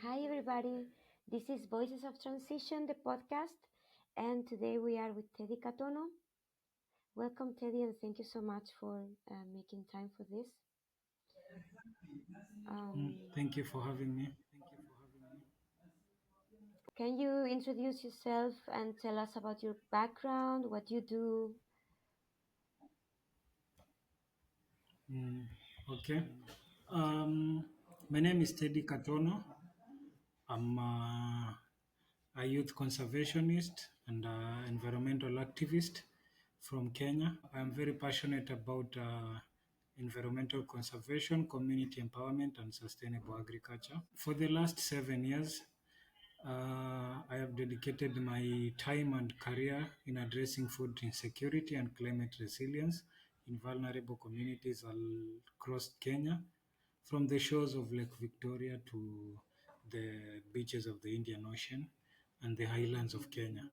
Hi, everybody. This is Voices of Transition, the podcast, and today we are with Teddy Katono. Welcome, Teddy, and thank you so much for making time for this. Thank you for having me. Can you introduce yourself and tell us about your background, what you do? Okay. My name is Teddy Katono. I'm a youth conservationist and environmental activist from Kenya. I'm very passionate about environmental conservation, community empowerment, and sustainable agriculture. For the last 7 years, I have dedicated my time and career in addressing food insecurity and climate resilience in vulnerable communities across Kenya, from the shores of Lake Victoria to the beaches of the Indian Ocean and the highlands of Kenya.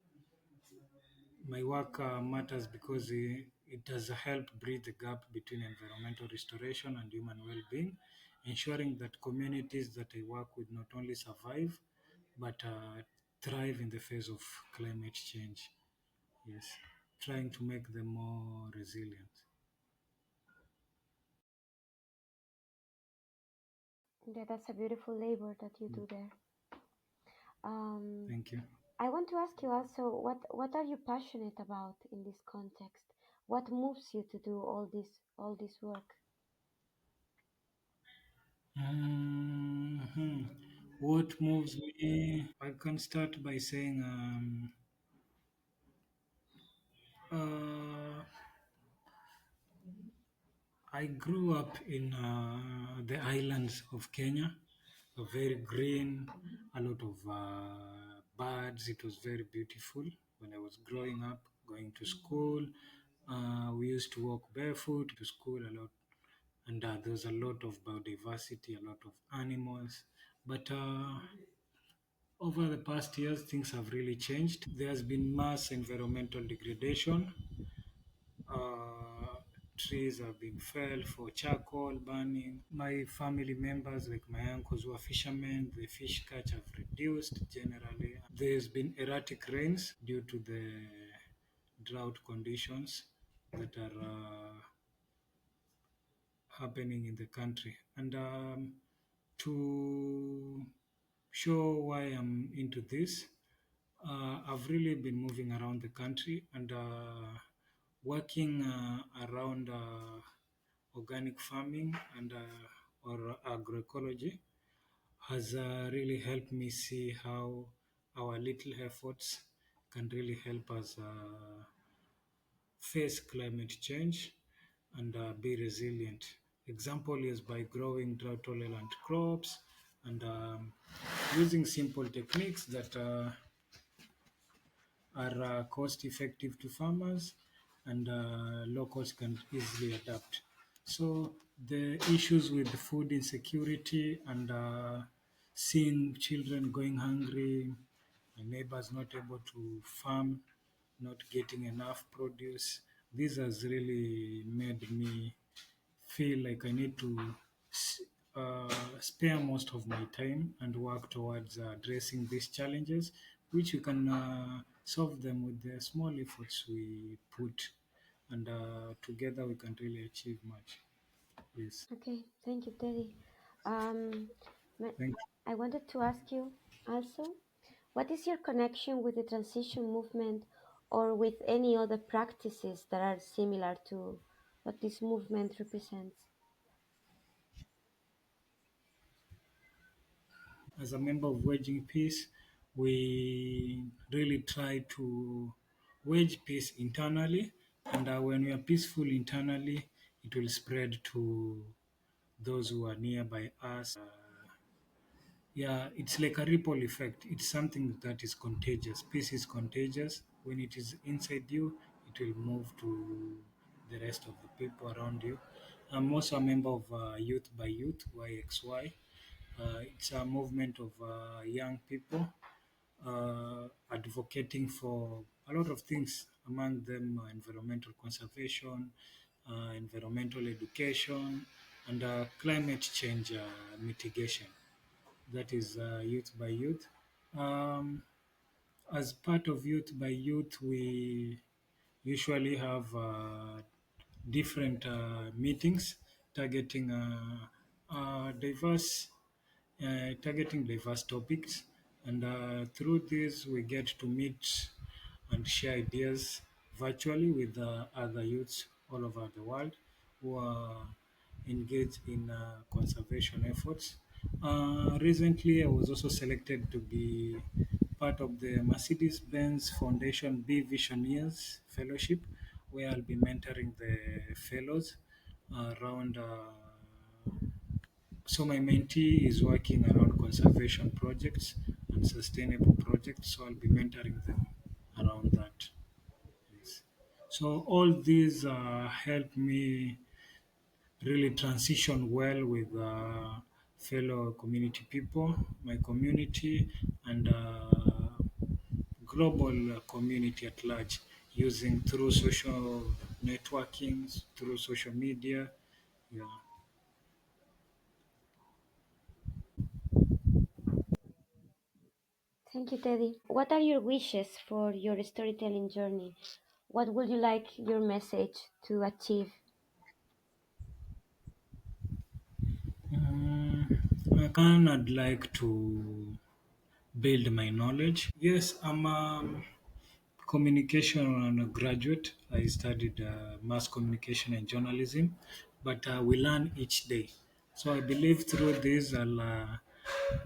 My work matters because it does help bridge the gap between environmental restoration and human well being, ensuring that communities that I work with not only survive but thrive in the face of climate change. Yes, trying to make them more resilient. Yeah, that's a beautiful labor that you Mm, do there. Um, Thank you. I want to ask you also, what are you passionate about in this context? What moves you to do all this work? What moves me? I can start by saying uh, I grew up in the islands of Kenya, very green, a lot of birds. It was very beautiful when I was growing up, going to school. We used to walk barefoot to school a lot, and there was a lot of biodiversity, a lot of animals. But over the past years, things have really changed. There has been mass environmental degradation. Uh, Trees are being felled for charcoal burning. My family members, like my uncles who are fishermen, the fish catch have reduced generally. There's been erratic rains due to the drought conditions that are happening in the country. And to show why I'm into this, I've really been moving around the country and working around organic farming and or agroecology has really helped me see how our little efforts can really help us face climate change and be resilient. Example is by growing drought tolerant crops and using simple techniques that are cost effective to farmers and locals can easily adapt. So the issues with food insecurity and seeing children going hungry, and neighbors not able to farm, not getting enough produce, this has really made me feel like I need to spare most of my time and work towards addressing these challenges, which we can solve them with the small efforts we put, and together we can really achieve much. Yes. Okay, thank you, Teddy. Um, ma- Thank I wanted to ask you also, what is your connection with the transition movement or with any other practices that are similar to what this movement represents? you. As a member of Waging Peace, we really try to wage peace internally, and when we are peaceful internally, it will spread to those who are nearby us. Yeah, it's like a ripple effect. It's something that is contagious. Peace is contagious. When it is inside you, it will move to the rest of the people around you. I'm also a member of Youth by Youth, YXY. It's a movement of young people advocating for a lot of things, among them environmental conservation, environmental education, and climate change mitigation. that is Youth by Youth. Um, as part of Youth by Youth, we usually have different meetings targeting diverse targeting diverse topics, and through this we get to meet and share ideas virtually with other youths all over the world who are engaged in conservation efforts. Recently, I was also selected to be part of the Mercedes-Benz Foundation Be Visioneers Fellowship, where I'll be mentoring the fellows around. So my mentee is working around conservation projects and sustainable projects, so I'll be mentoring them around that. Yes. So all these help me really transition well with fellow community people, my community, and global community at large, using through social networking, through social media. Yeah. Thank you, Teddy. What are your wishes for your storytelling journey? What would you like your message to achieve? I'd like to build my knowledge. Yes, I'm a communication graduate. I studied mass communication and journalism, but we learn each day. So I believe through this I'll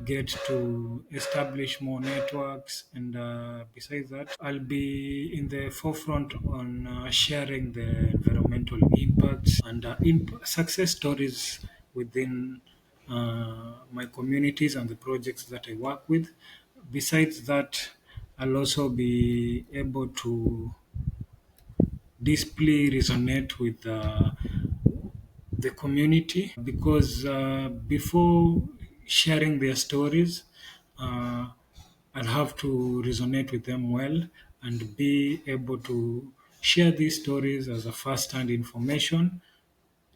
get to establish more networks, and besides that, I'll be in the forefront on sharing the environmental impacts and success stories within my communities and the projects that I work with. Besides that, I'll also be able to deeply resonate with the community, because before sharing their stories, uh, I'll have to resonate with them well and be able to share these stories as a first-hand information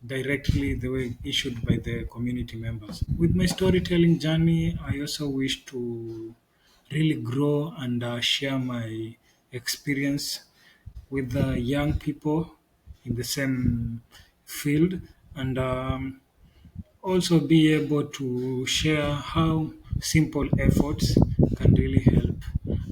directly the way issued by the community members. With my storytelling journey, I also wish to really grow and share my experience with the young people in the same field, and also be able to share how simple efforts can really help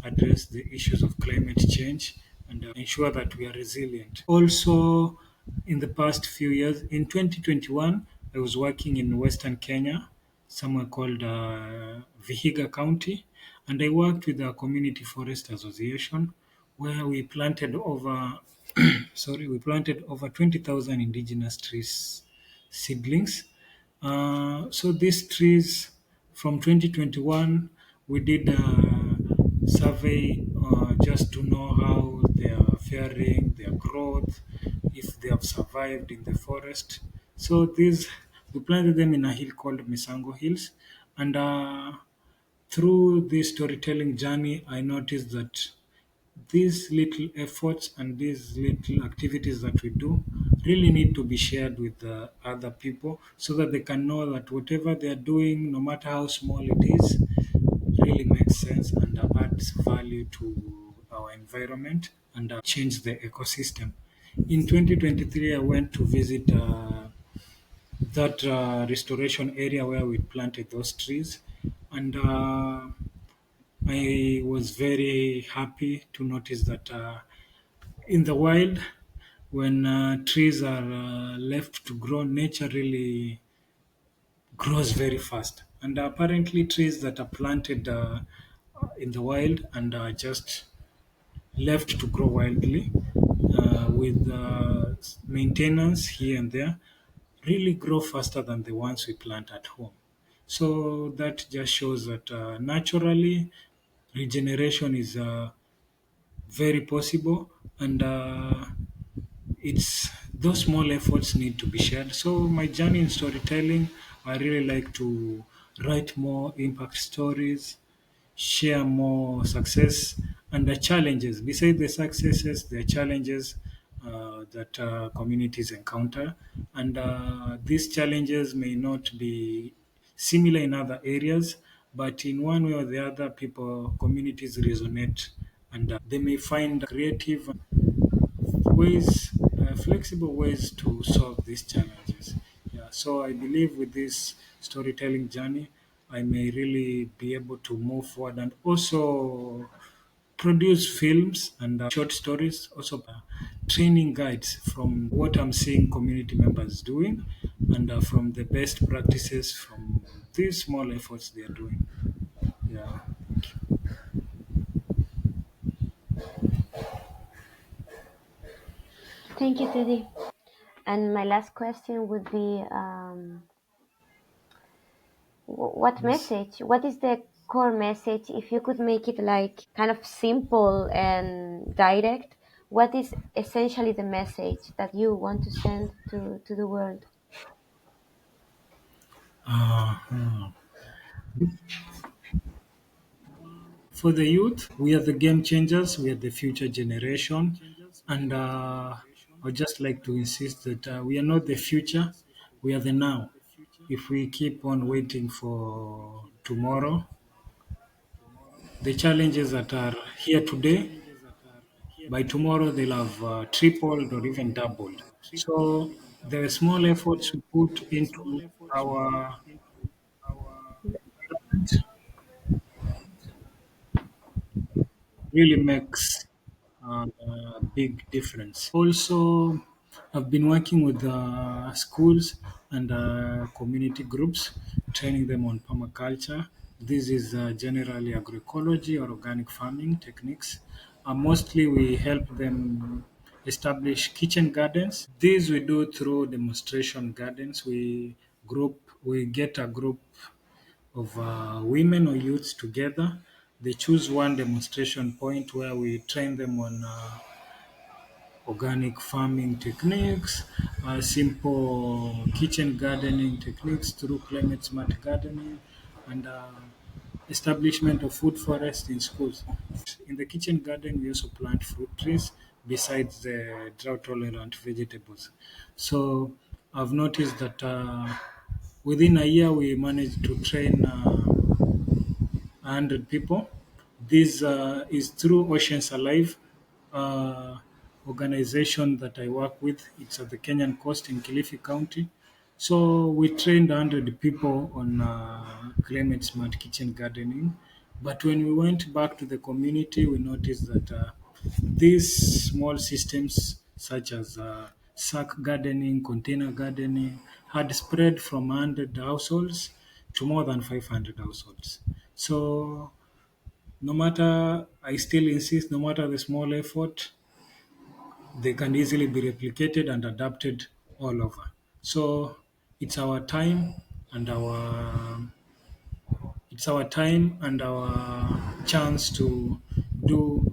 address the issues of climate change and ensure that we are resilient. Also, in the past few years, in 2021, I was working in Western Kenya, somewhere called Vihiga County, and I worked with the Community Forest Association, where we planted over we planted over 20,000 indigenous trees seedlings. So these trees from 2021, we did a survey just to know how they are faring, their growth, if they have survived in the forest. So these, we planted them in a hill called Misango Hills, and through this storytelling journey, I noticed that these little efforts and these little activities that we do really need to be shared with other people, so that they can know that whatever they are doing, no matter how small it is, really makes sense and adds value to our environment and change the ecosystem. In 2023, I went to visit that restoration area where we planted those trees, and I was very happy to notice that in the wild, when trees are left to grow, nature really grows very fast. And apparently, trees that are planted in the wild and are just left to grow wildly with maintenance here and there really grow faster than the ones we plant at home. So that just shows that naturally regeneration is very possible, and it's those small efforts need to be shared. So my journey in storytelling, I really like to write more impact stories, share more success and the challenges. Besides the successes, the challenges that communities encounter, and these challenges may not be similar in other areas, but in one way or the other, communities resonate, and they may find creative ways, flexible ways to solve these challenges. Yeah, so I believe with this storytelling journey, I may really be able to move forward and also produce films and short stories, also training guides from what I'm seeing community members doing and from the best practices from these small efforts they are doing. Yeah. Thank you, Teddy. And my last question would be, what Yes. message? What is the core message? If you could make it like kind of simple and direct, what is essentially the message that you want to send to the world? Uh, For the youth, we are the game changers, we are the future generation. And I'd just like to insist that we are not the future, we are the now. If we keep on waiting for tomorrow, the challenges that are here today, by tomorrow they'll have tripled or even doubled. So the small efforts we put into our really makes a big difference. Also, I've been working with schools and community groups, training them on permaculture. This is generally agroecology or organic farming techniques. Mostly, we help them establish kitchen gardens. This we do through demonstration gardens. We get a group of women or youths together. They choose one demonstration point where we train them on organic farming techniques, simple kitchen gardening techniques through climate smart gardening, and establishment of food forests in schools. In the kitchen garden, we also plant fruit trees besides the drought tolerant vegetables. So I've noticed that within a year, we managed to train 100 people. This is through Oceans Alive organization that I work with. It's at the Kenyan coast in Kilifi County. So we trained 100 people on climate smart kitchen gardening. But when we went back to the community, we noticed that these small systems, such as sack gardening, container gardening, had spread from 100 households to more than 500 households. So, no matter, I still insist, no matter the small effort, they can easily be replicated and adapted all over. So, it's our time and our chance to do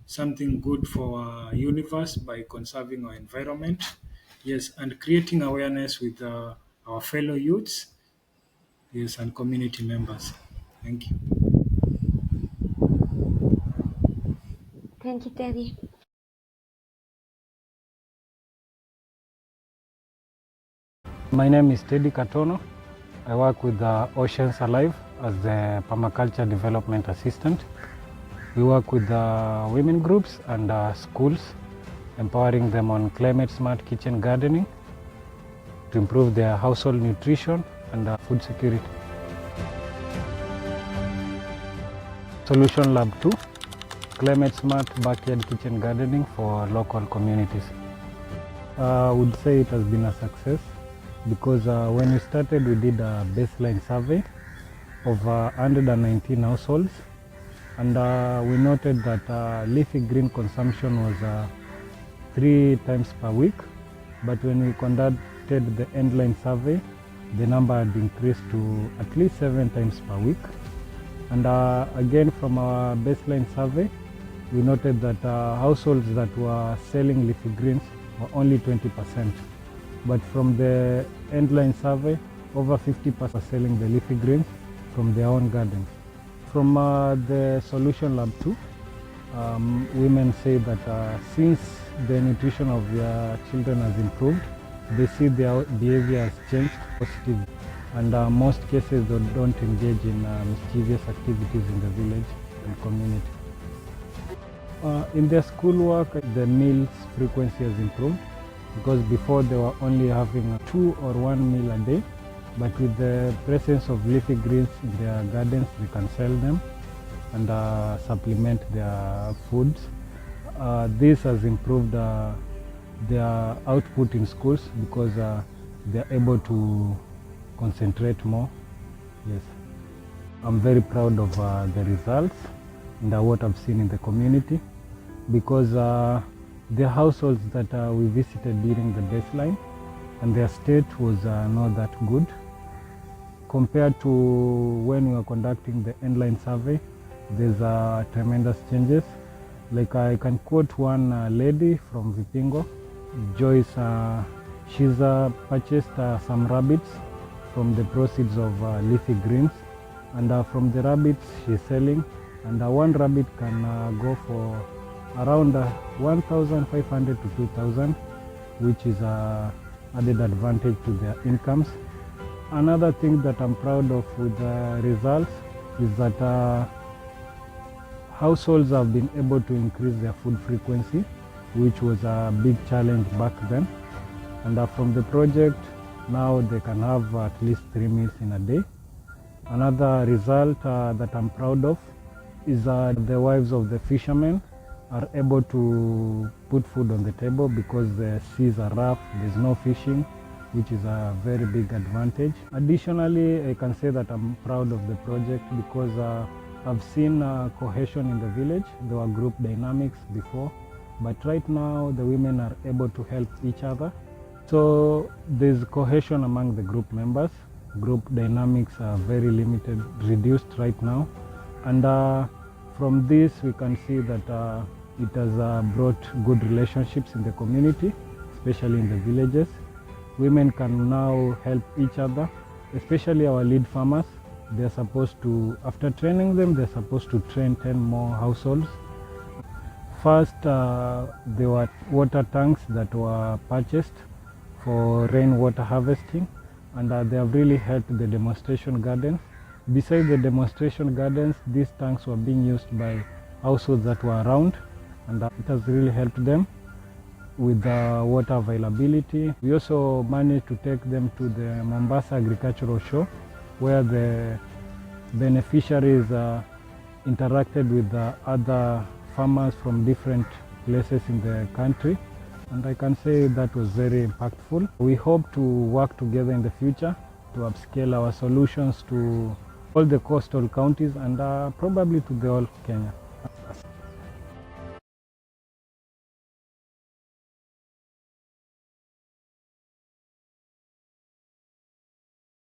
something good for our universe by conserving our environment. Yes, and creating awareness with our fellow youths, yes, and community members. Thank you. Thank you, Teddy. My name is Teddy Katono. I work with Oceans Alive as the permaculture development assistant. We work with women groups and schools, empowering them on climate smart kitchen gardening to improve their household nutrition and food security. Solution Lab 2, climate smart backyard kitchen gardening for local communities. I would say it has been a success because when we started, we did a baseline survey of 119 households, and we noted that leafy green consumption was 3 times per week. But when we conducted the endline survey, the number had increased to at least 7 times per week. And again, from our baseline survey, we noted that households that were selling leafy greens were only 20%. But from the endline survey, over 50% are selling the leafy greens from their own gardens. From the Solution Lab 2, women say that since the nutrition of their children has improved, they see their behavior has changed positively. and most cases they don't engage in mischievous activities in the village and community. In their schoolwork, the meals frequency has improved because before they were only having 2 or 1 meal a day, but with the presence of leafy greens in their gardens, they can sell them and supplement their foods. This has improved their output in schools because they are able to concentrate more. Yes, I'm very proud of the results and what I've seen in the community, because the households that we visited during the baseline and their state was not that good compared to when we were conducting the endline survey. There's tremendous changes. Like I can quote one lady from Vipingo, Joyce. She's purchased some rabbits from the proceeds of leafy greens, and from the rabbits she's selling, and one rabbit can go for around 1,500 to 2,000, which is added advantage to their incomes. Another thing that I'm proud of with the results is that households have been able to increase their food frequency, which was a big challenge back then. And from the project, now they can have at least 3 meals in a day. Another result that I'm proud of is the wives of the fishermen are able to put food on the table because the seas are rough, there's no fishing, which is a very big advantage. Additionally, I can say that I'm proud of the project because I've seen cohesion in the village. There were group dynamics before, but right now the women are able to help each other. So there's cohesion among the group members. Group dynamics are very limited, reduced right now. And from this we can see that it has brought good relationships in the community, especially in the villages. Women can now help each other, especially our lead farmers. They're supposed to, after training them, they're supposed to train 10 more households. First, there were water tanks that were purchased for rainwater harvesting, and they have really helped the demonstration gardens. Besides the demonstration gardens, these tanks were being used by households that were around, and it has really helped them with the water availability. We also managed to take them to the Mombasa Agricultural Show, where the beneficiaries interacted with the other farmers from different places in the country, and I can say that was very impactful. We hope to work together in the future to upscale our solutions to all the coastal counties and probably to the whole Kenya.